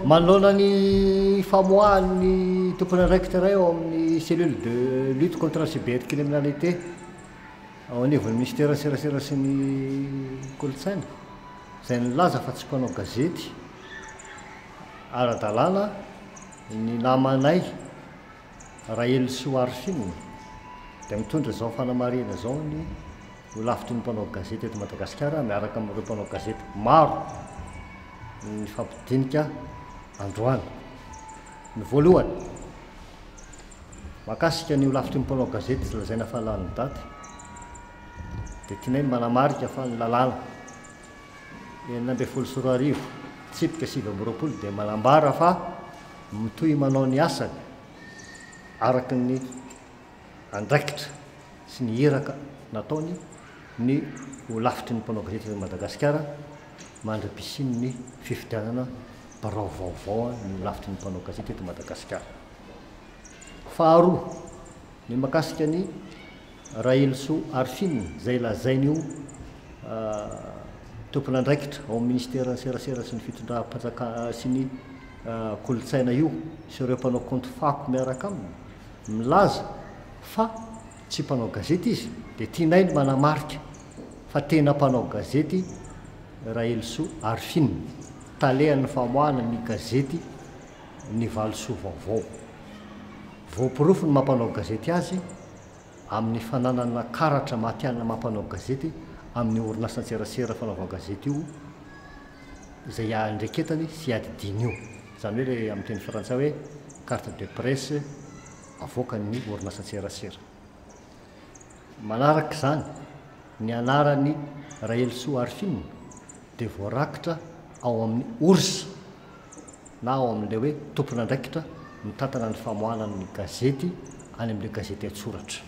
manolona ny famoahan'ny tompony andraikitra ray ao amin'ny cellule de lutte contre la cybercriminalité ao anivon'ny ministère serasera sy ny kolotsaina izay nilaza fa tsy mpanao gazety ara-dalàna ny namanay Raël Soarfine dia mitondra izao fanamarihana izao ny ho lavitry ny mpanao gazety eto Madagasikara miaraka amin'ireo mpanao gazety maro ny fampidinika androany. Ny voalohany mahakasika ny ho lavitry ny mpanao gazety tsy lazaina fa lany daty dia tianay manamarika fa ny lalàna 2024 tsipika 2020 dia manambara fa mitohy manao ny asany araka ny andraikitra sy ny heraka nataony ny ho lavitry ny mpanao gazety eto Madagasikara mandra-pisiny ny fifidianana barao vaovao ny lavitry ny mpanao gazety eto Madagasikara. Faharoa ny mahakasika ny Raël Soarfine izay lazain'io tompony andraikitra ao amin'ny ministère serasera sy ny fitondram-panjakana sy ny kolotsaina io sy ireo mpanao compte fako miaraka aminy milaza fa tsy mpanao gazety izy dia tianay ny manamarika fa tena mpanao gazety Raël Soarfine talehan'ny famoahana ny gazety ny Valosoa vaovao. Voapirofo ny mampanao gazety azy amin'ny fananana karatra mahatianana mampanao gazety amin'ny orinasa serasera fanaovana gazety io izay andreketany sy adidiny io, izany hoe le amin'ny teny frantsay hoe carte de presse avoakan'ny orinasa serasera. Manaraka izany ny anarany Raël Soarfine dia voarakitra ao amin'ny ORS na ao amin'ilay hoe tompony andraikitra mitantana ny famoahana ny gazety any amin'ilay gazety an-tsoratra.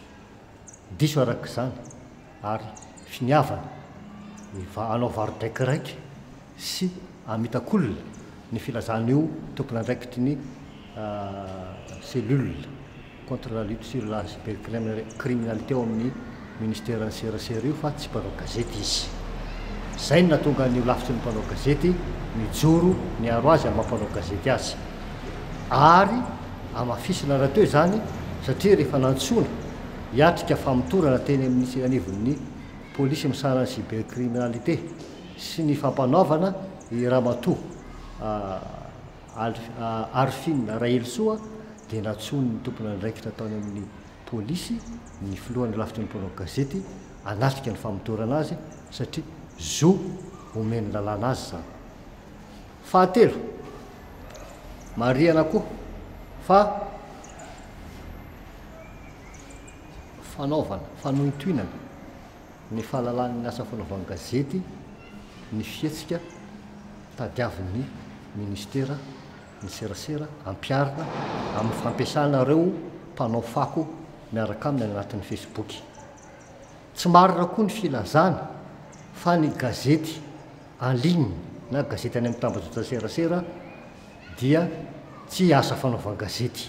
Diso araka izany ary finiavana anao varidaika raiky sy amitakolona ny filazan'io tompony andraikitry ny cellule contre la lutte sur la cybercriminalité ao amin'ny ministère ny serasera io fa tsy mpanao gazety izy. Izay no natonga ny lavitry ny mpanao gazety mijoro ny aro azy amin'ny mampanao gazety azy ary amafisina raha teo izany satria rehefa nantsoina hiatrika famitorana teny amin'ny anivon'ny polisy misarana ny cybercriminalité sy ny fampanaovana i ramatoa Arfine Raël Soa dia natsony ny tompony andraikitra ataony amin'ny polisy ny filohan'ny lavitry ny mpanao gazety anatrika ny famitorana azy satria zo omeny lalàna azy zany. Fahatelo marihana koa fa fanohitoinana ny fahalalan'ny asa fanaovana gazety ny fietsika tadiavin'ny ministera ny serasera ampiarina amin'ny fampiasana ireo mpanao fako miaraka aminy anatin'ny Facebook. Tsy marina koa ny filazana fa ny gazety en ligne na gazety any amin'ny tambazotra serasera dia tsy asa fanaovana gazety.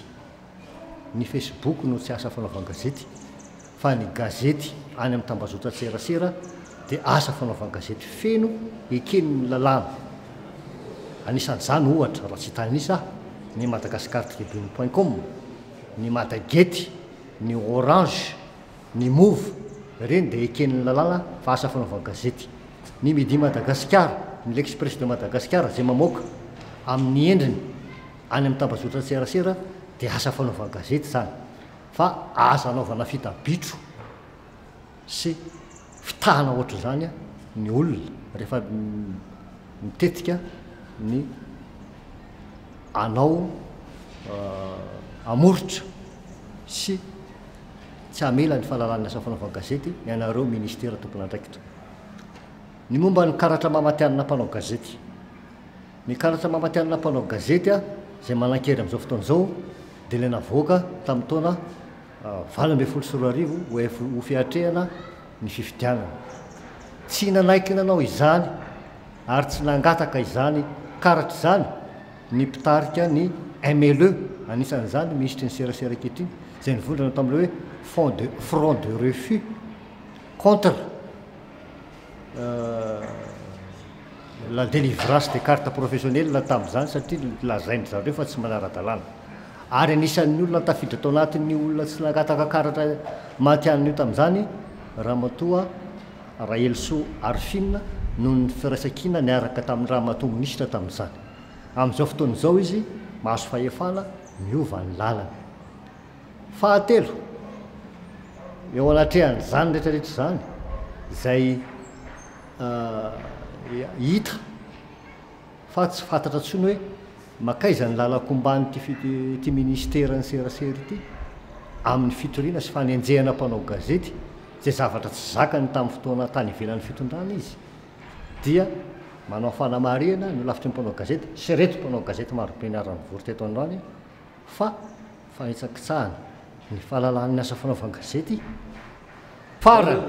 Ny Facebook no tsy asa fanaovana gazety fa ny gazety any amin'ny tambazotra serasera dia asa fanaovana gazety feno eken'ny lalàna. Anisan'izany ohatra raha tsy tanisa ny madagascartribune.com, ny Madagety, ny Orange, ny Move ireny dia eken'ny lalàna fa asa fanaovana gazety. Ny Midi Madagasikara, ny l'Express de Madagasikara izay mamoaka amin'ny endriny any amin'ny tambazotra serasera dia asa fanaovana gazety izany fa asa anaovana fitabitro sy fitahana ohatr'izany ny olona rehefa mitetika ny anao amoritra sy tsy hamela ny fahalalan'ny asa fanaovana gazety ny anareo ministera tompony andraikitra. Ny momba ny karatra mamatianana mpanao gazety. Ny karatra mamatianana mpanao gazety izay manan-kery amin'izao fotoana izao dia ilay navoaka tamin'ny taona 2024 ho fiatrehana ny fifidianana. Tsy nanaiky nanao izany ary tsy nangataka izany karatra izany ny mpitarika ny MLE anisan'izany ministry ny serasera ankehitriny izay nivondrana tamin'ilay hoe front de refus contre la délivrance des cartes professionnelles tamin'izany satria lazainy zareo fa tsy manara-dalàna ary anisan'ny olona tafiditra tao anatin'ny olona tsy nakataka karatra maty an'io tamin'izany ramatoa Rahelso Arfine noho ny firaisan-kina niaraka tamin'ny ramatoa minisitra tamin'izany. Amin'izao fotoan'izao izy mahazo fahefana miova ny lalana. Fahatelo, eo anatrehan'izany rehetrarehetra izany izay hita fa tsy fantatra ntsony hoe makaiza ny lalako ombany ty ministera ny serasera ity amin'ny fitoriana sy fanenjehana mpanao gazety zay zavatra tsy zakany tamin'ny fotoana tany ivelan'ny fitondrana izy dia manao fanamarihana no lafitry ny mpanao gazety sy reto mpanao gazety marobe niarany vory teto androany fa fanitsakitsahana ny fahalalan'ny asa fanaovana gazety farany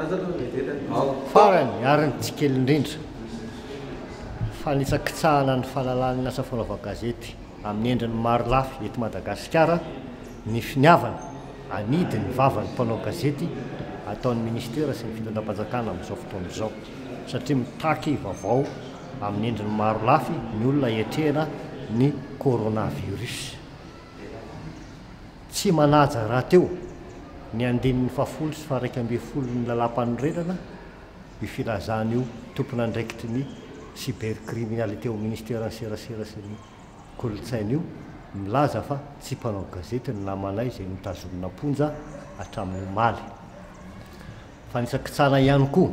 ary ny tsikely indrindra fanitsakitsahana ny fahalalan'ny asa fanaovana gazety amin'ny endriny maro lafy eto Madagasikara ny finiavana anidy ny vavan'ny mpanao gazety ataon'ny ministera sy ny fitondram-panjakana amin'izao fotoana izao satria mitaky vaovao amin'ny endriny maro lafy ny olona etrehana ny coronavirus. Tsy manaja raha teo ny andinin'ny fafolo sy faraika amby folo ny lalam-panorenana io filazana io tompona andraikitry ny cybercriminalité au ministère ny serasera sy ny kolotsaina io milaza fa tsy mpanao gazety ny namanay izay mitazomina ponja hatramin'ny omaly. Fanitsakitsahana ihany koa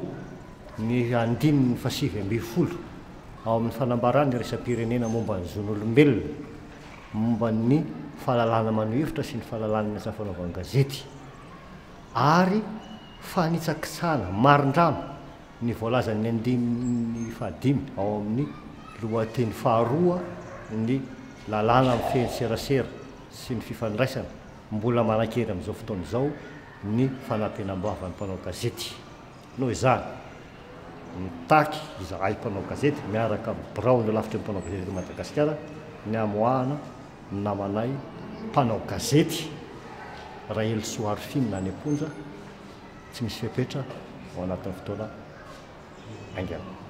ny andininy fasivy amby folo ao amin'ny fanambarany resam-pirenena momba ny zon'olombelona momba ny fahalalana manohevitra sy ny fahalalana asa fanaovana gazety ary fanitsakitsahana marindrano ny voalazan'ny andininy fahadimy ao amin'ny lohateny faharoa ny lalàna amin'ny feny serasera sy ny fifandraisana mbola manan-kery amin'izao fotoana izao ny fanampenam-bavan'ny mpanao gazety. Noho izany mitaky izahay mpanao gazety miaraka amin'ny birao ny lafitry ny mpanao gazety Madagasikara ny amoahana ny namanay mpanao gazety Rahelso Arfine any am-ponja tsy misy fepetra ao anatin'ny fotoana angana.